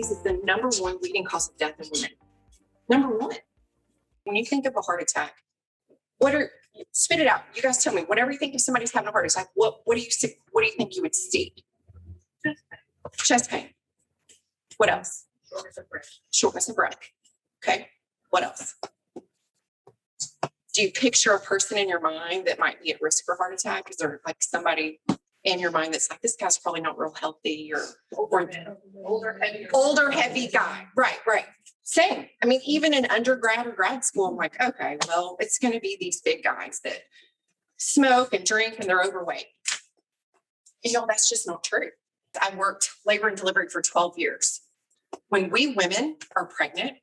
disease is the number one leading cause of death in women. Number one. When you think of a heart attack, spit it out. You guys tell me, whenever you think of somebody's having a heart attack, what do you think you would see? Chest pain. What else? Shortness of breath. Okay. What else? Do you picture a person in your mind that might be at risk for a heart attack? Is there like somebody in your mind that's like, this guy's probably not real healthy, or older, heavy guy? Right. Same. I mean, even in undergrad or grad school, I'm like, okay, well, it's going to be these big guys that smoke and drink and they're overweight. That's just not true. I worked labor and delivery for 12 years. When we women are pregnant,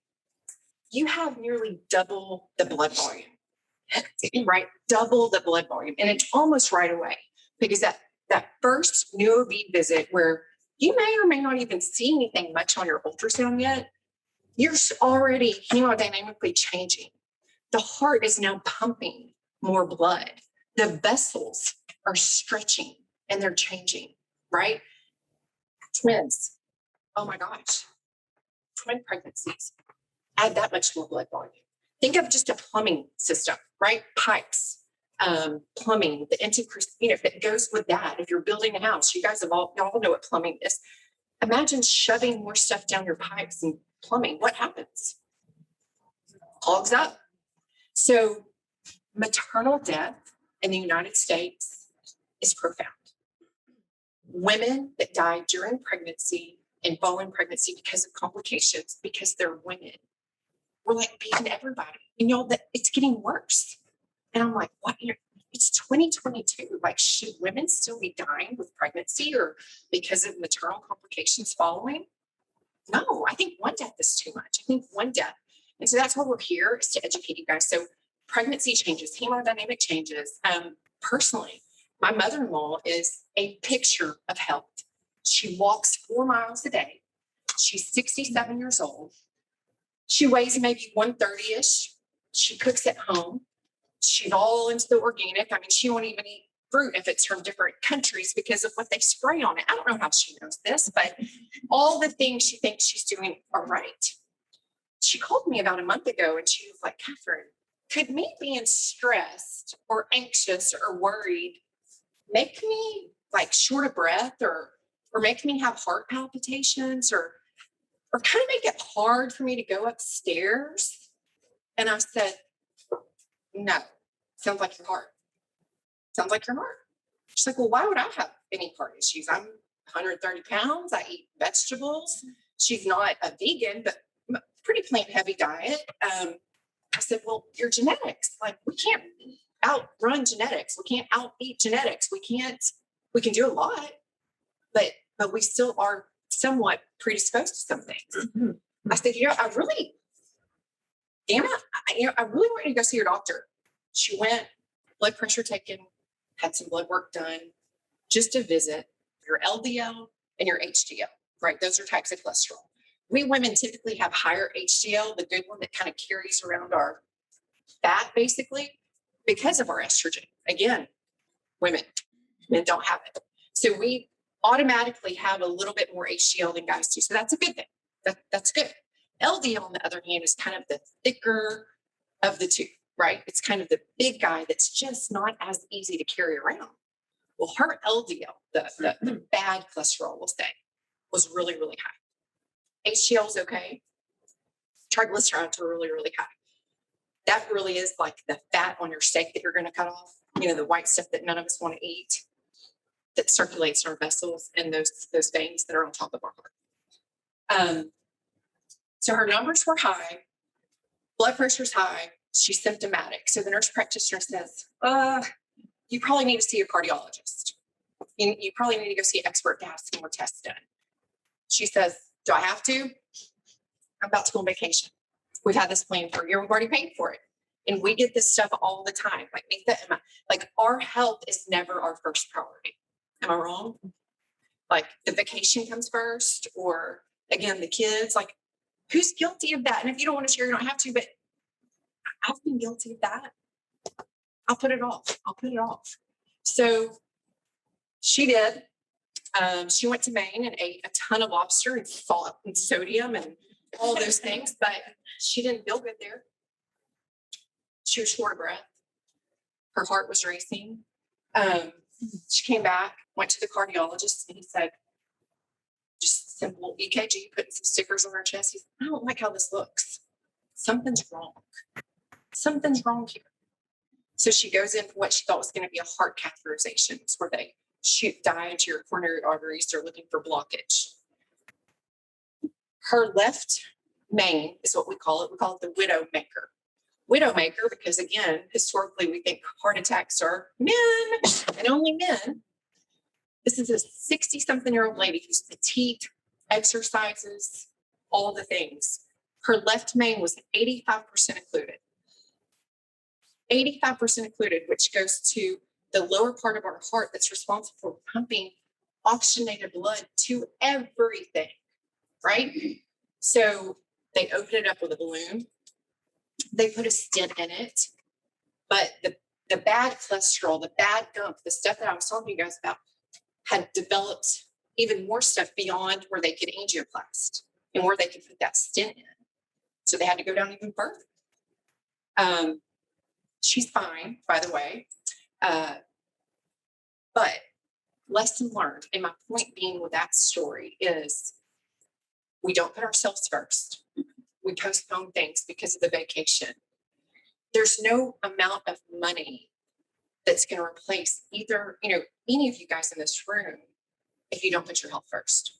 you have nearly double the blood volume, right? Double the blood volume. And it's almost right away, because that first new OB visit where you may or may not even see anything much on your ultrasound yet, you're already hemodynamically changing. The heart is now pumping more blood. The vessels are stretching and they're changing, right? Twins. Oh my gosh. Twin pregnancies add that much more blood volume. Think of just a plumbing system, right? Pipes, plumbing, the if it goes with that. If you're building a house, you guys y'all know what plumbing is. Imagine shoving more stuff down your pipes and plumbing. What happens? Clogs up. So maternal death in the United States is profound. Women that die during pregnancy and following pregnancy because of complications, because they're women, we're like beating everybody. That it's getting worse. And I'm like, what? It's 2022. Like, should women still be dying with pregnancy or because of maternal complications following? No, I think one death is too much. I think one death. And so that's why we're here, is to educate you guys. So pregnancy changes, hemodynamic changes. Personally, my mother-in-law is a picture of health. She walks 4 miles a day. She's 67 years old. She weighs maybe 130-ish. She cooks at home. She's all into the organic. I mean, she won't even eat fruit if it's from different countries because of what they spray on it. I don't know how she knows this, but all the things she thinks she's doing are right. She called me about a month ago and she was like, Catherine, could me being stressed or anxious or worried make me like short of breath or make me have heart palpitations or kind of make it hard for me to go upstairs? And I said, no, sounds like your heart. Sounds like your heart. She's like, well, why would I have any heart issues? I'm 130 pounds. I eat vegetables. She's not a vegan, but pretty plant heavy diet. I said, well, your genetics, like we can't outrun genetics. We can't out-eat genetics. We can do a lot, but we still are somewhat predisposed to some things. Mm-hmm. I said, I really want you to go see your doctor. She went, blood pressure taken, had some blood work done, just a visit, your LDL and your HDL, right? Those are types of cholesterol. We women typically have higher HDL, the good one that kind of carries around our fat, basically, because of our estrogen. Again, men don't have it. So we automatically have a little bit more HDL than guys do. So that's a good thing. That's good. LDL, on the other hand, is kind of the thicker of the two, right? It's kind of the big guy that's just not as easy to carry around. Well, her LDL, the bad cholesterol, we'll say, was really, really high. HDL is okay. Triglycerides are really, really high. That really is like the fat on your steak that you're going to cut off. The white stuff that none of us want to eat, that circulates in our vessels and those veins that are on top of our heart. So her numbers were high, blood pressure's high, she's symptomatic. So the nurse practitioner says, you probably need to see a cardiologist. You probably need to go see an expert to have some more tests done. She says, do I have to? I'm about to go on vacation. We've had this plan for a year. We've already paid for it. And we get this stuff all the time. Like our health is never our first priority. Am I wrong? Like the vacation comes first, or again, the kids, like who's guilty of that? And if you don't want to share, you don't have to, but I've been guilty of that. I'll put it off. So she did. She went to Maine and ate a ton of lobster and salt and sodium and all those things, but she didn't feel good there. She was short of breath. Her heart was racing. She came back, went to the cardiologist, and he said, just simple EKG, putting some stickers on her chest. He said, I don't like how this looks. Something's wrong. Something's wrong here. So she goes in for what she thought was going to be a heart catheterization. It's where they shoot dye into your coronary arteries. They're looking for blockage. Her left main is what we call it. We call it the widow maker. Widow maker, because again, historically, we think heart attacks are men and only men. This is a 60-something-year-old lady who's petite, exercises, all the things. Her left main was 85% occluded. 85% occluded, which goes to the lower part of our heart that's responsible for pumping oxygenated blood to everything, right? So they opened it up with a balloon. They put a stent in it, but the bad cholesterol, the bad gunk, the stuff that I was talking to you guys about had developed even more stuff beyond where they could angioplast and where they could put that stent in. So they had to go down even further. She's fine, by the way. But lesson learned, and my point being with that story is we don't put ourselves first. We postpone things because of the vacation. There's no amount of money that's going to replace either, any of you guys in this room if you don't put your health first.